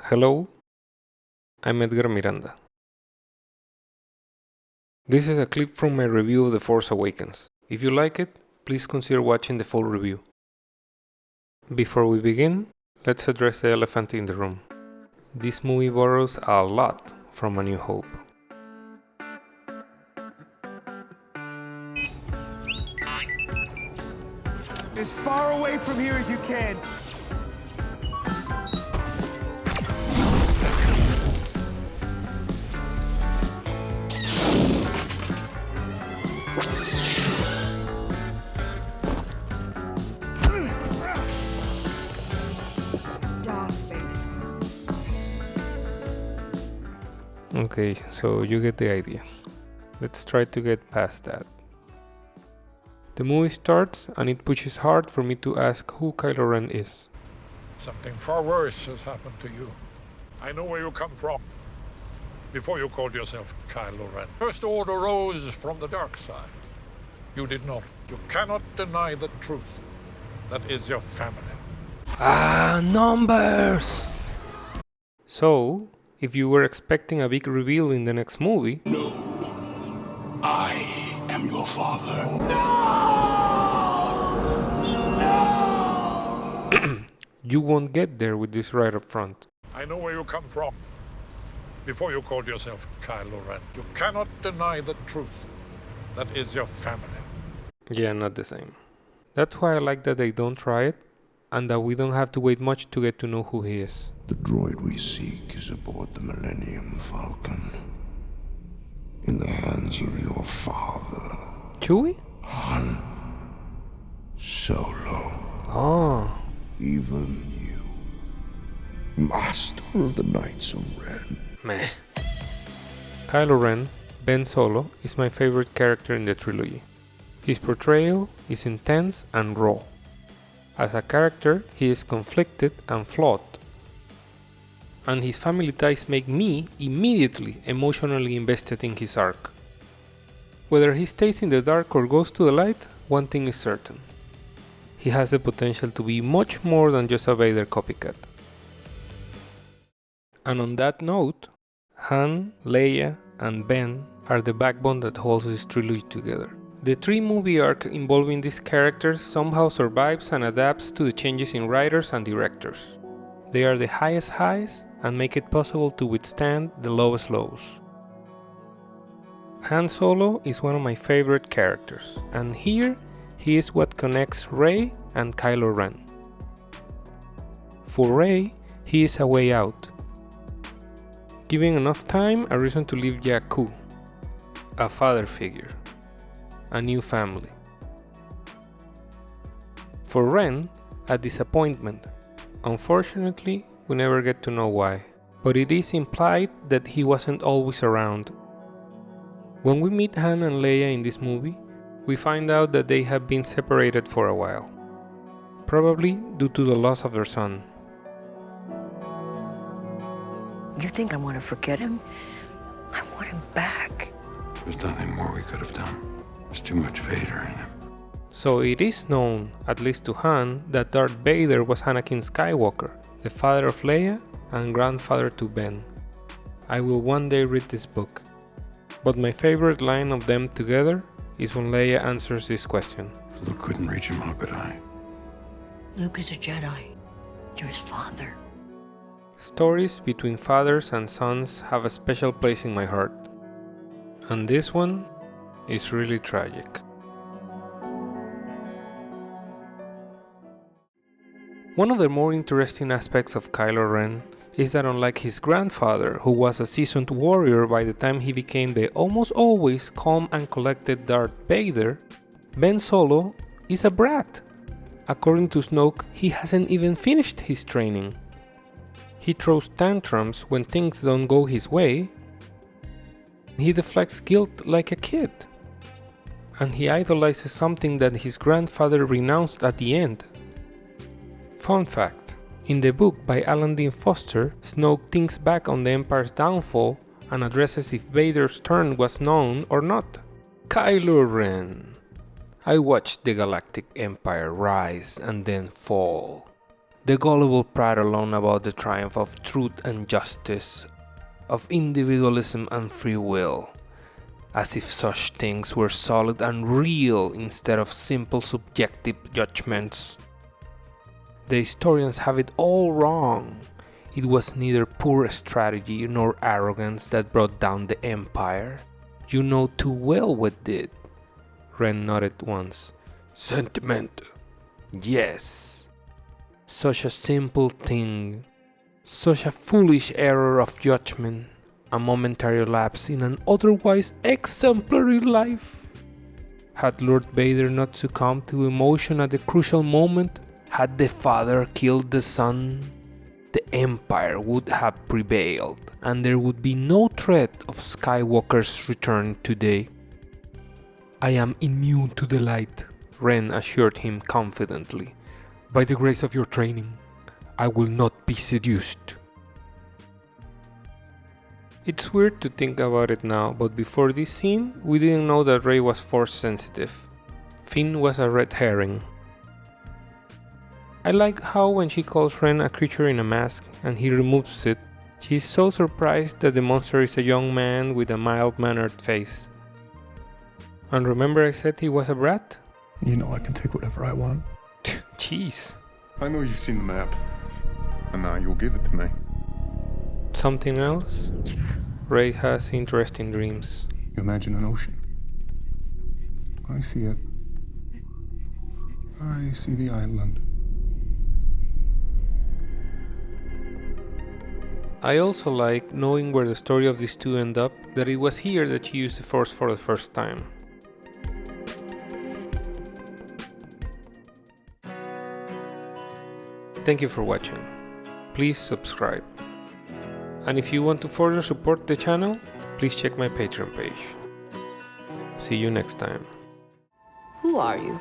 Hello, I'm Edgar Miranda. This is a clip from my review of The Force Awakens. If you like it, please consider watching the full review. Before we begin, let's address the elephant in the room. This movie borrows a lot from A New Hope. As far away from here as you can. Darth Vader. Okay, so you get the idea. Let's try to get past that. The movie starts and it pushes hard for me to ask who Kylo Ren is. Something far worse has happened to you. I know where you come from. Before you called yourself Kylo Ren. First Order rose from the dark side. You did not. You cannot deny the truth. That is your family. Numbers! So, if you were expecting a big reveal in the next movie... No. I am your father. You won't get there with this right up front. I know where you come from. Before you called yourself Kylo Ren. You cannot deny the truth. That is your family. Yeah, not the same. That's why I like that they don't try it, and that we don't have to wait much to get to know who he is. The droid we seek is aboard the Millennium Falcon. In the hands of your father, Chewie? Han Solo. Oh, Even you, master of the Knights of Ren. meh. Kylo Ren, Ben Solo, is my favorite character in the trilogy. His portrayal is intense and raw. As a character, he is conflicted and flawed. And his family ties make me immediately emotionally invested in his arc. Whether he stays in the dark or goes to the light, one thing is certain. He has the potential to be much more than just a Vader copycat. And on that note, Han, Leia, and Ben are the backbone that holds this trilogy together. The 3-movie arc involving these characters somehow survives and adapts to the changes in writers and directors. They are the highest highs and make it possible to withstand the lowest lows. Han Solo is one of my favorite characters, and here he is what connects Rey and Kylo Ren. For Rey, he is a way out, giving enough time a reason to leave Jakku, a father figure, a new family. For Ren, a disappointment. Unfortunately, we never get to know why, but it is implied that he wasn't always around. When we meet Han and Leia in this movie, we find out that they have been separated for a while, probably due to the loss of their son. You think I want to forget him? I want him back. There's nothing more we could have done. There's too much Vader in him. So it is known, at least to Han, that Darth Vader was Anakin Skywalker, the father of Leia and grandfather to Ben. I will one day read this book. But my favorite line of them together is when Leia answers this question. If Luke couldn't reach him, how could I? Luke is a Jedi. You're his father. Stories between fathers and sons have a special place in my heart. And this one is really tragic. One of the more interesting aspects of Kylo Ren is that unlike his grandfather, who was a seasoned warrior by the time he became the almost always calm and collected Darth Vader, Ben Solo is a brat. According to Snoke, he hasn't even finished his training. He throws tantrums when things don't go his way. He deflects guilt like a kid. And he idolizes something that his grandfather renounced at the end. Fun fact, in the book by Alan Dean Foster, Snoke thinks back on the Empire's downfall and addresses if Vader's turn was known or not. Kylo Ren. I watched the Galactic Empire rise and then fall. The gullible prattle on about the triumph of truth and justice, of individualism and free will, as if such things were solid and real instead of simple subjective judgments. The historians have it all wrong. It was neither poor strategy nor arrogance that brought down the empire. You know too well what did. Ren nodded once. Sentiment. Yes. Such a simple thing. Such a foolish error of judgment. A momentary lapse in an otherwise exemplary life. Had Lord Vader not succumbed to emotion at the crucial moment, had the father killed the son, the Empire would have prevailed, and there would be no threat of Skywalker's return today. I am immune to the light, Ren assured him confidently. By the grace of your training, I will not be seduced. It's weird to think about it now, but before this scene, we didn't know that Rey was force sensitive. Finn was a red herring. I like how when she calls Ren a creature in a mask and he removes it, she's so surprised that the monster is a young man with a mild-mannered face. And remember I said he was a brat? You know I can take whatever I want. Jeez. I know you've seen the map, and now you'll give it to me. Something else? Rey has interesting dreams. You imagine an ocean. I see it. I see the island. I also like, knowing where the story of these two end up, that it was here that she used the Force for the first time. Thank you for watching. Please subscribe. And if you want to further support the channel, please check my Patreon page. See you next time. Who are you?